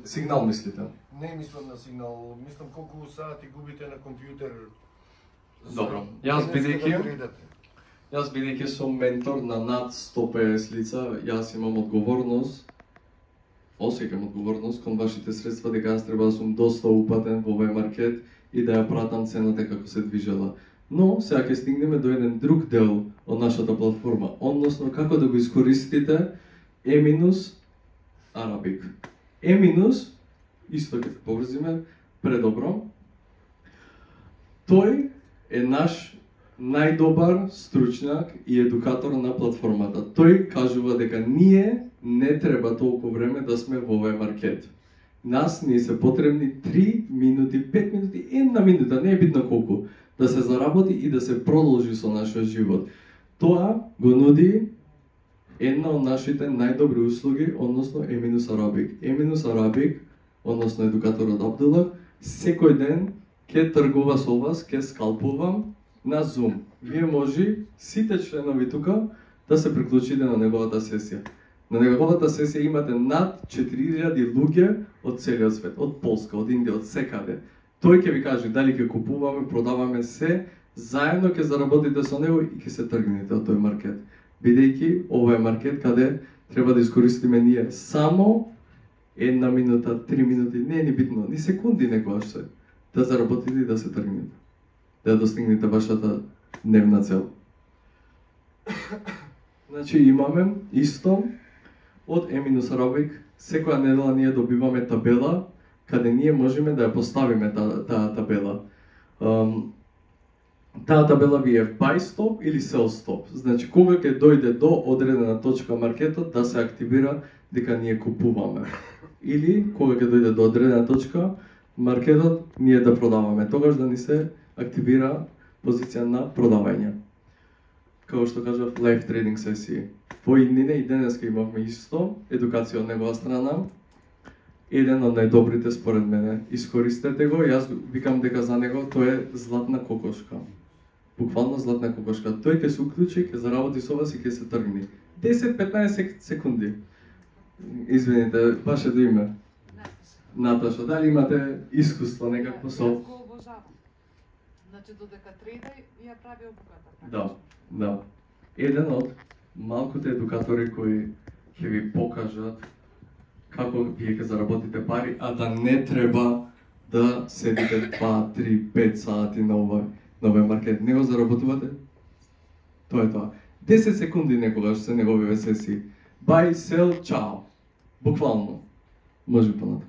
Сигнал мислите? Не мислам на сигнал, мислам колку сати губите на компјутер. Добро. Јас бидејќи сум ментор на над 150 лица, јас имам одговорност, осеќам одговорност кон вашите средства дека јас треба да сум доста упатен во овој маркет и да ја пратам цената како се движела. Но сега ќе стигнеме до еден друг дел од нашата платформа, односно како да го искористите E-Arabic. E- исто ќе се поврзиме предобро. Тој е наш најдобар стручњак и едукатор на платформата. Тој кажува дека ние не треба толку време да сме во овој маркет. Нас ни се потребни 3 минути, 5 минути, 1 минута, не е битно колку, да се заработи и да се продолжи со нашиот живот. Тоа го нуди една од нашите најдобри услуги, односно E-Arabic. E-Arabic, односно едукаторот Абдулах, секој ден ќе тргува со вас, ќе скалпувам на Zoom. Вие може сите членови тука да се приклучите на неговата сесија. На неговата сесија имате над 4000 луѓе од целиот свет, од Полска, од Индија, од секаде. Тој ќе ви каже дали ќе купуваме, продаваме се, заедно ќе заработите со него и ќе се тргнете од тој маркет. Бидејќи ова е маркет каде треба да искористиме ние само 1 минута, 3 минути, не е ни битно, ни секунди некојаш се, да заработите и да се тргнете, да достигнете вашата дневна цел. Значи имаме исто од E-Arabic, секоја недела ние добиваме табела, каде ние можеме да ја поставиме таа табела. Таа табела ви е buy stop или sell stop. Значи кога ќе дојде до одредена точка маркетот да се активира дека ние купуваме. Или кога ќе дојде до одредена точка маркетот ние да продаваме. Тогаш да ни се активира позиција на продавање. Како што кажав, live trading сесии. Во иднина и денеска имавме исто едукација од негова страна. Еден од најдобрите според мене. Искористете го, јас викам дека за него тој е златна кокошка. Буквално златна кокошка. Тој ќе се уклучи, ќе заработи со вас и ќе се тргни. 10-15 секунди. Извините, вашето име? Наташа. Дали имате искуство некакво со? Јас го обожавам. Значи додека трейдај ја прави обуката. Да. Еден од малкуте едукатори кои ќе ви покажат како вие ќе заработите пари, а да не треба да седите 2, 3, 5 сати на овој маркет. Не го заработувате? Тоа е тоа. 10 секунди некогаш се неговиве сесии. Buy, sell, чао. Буквално. Може понатаму.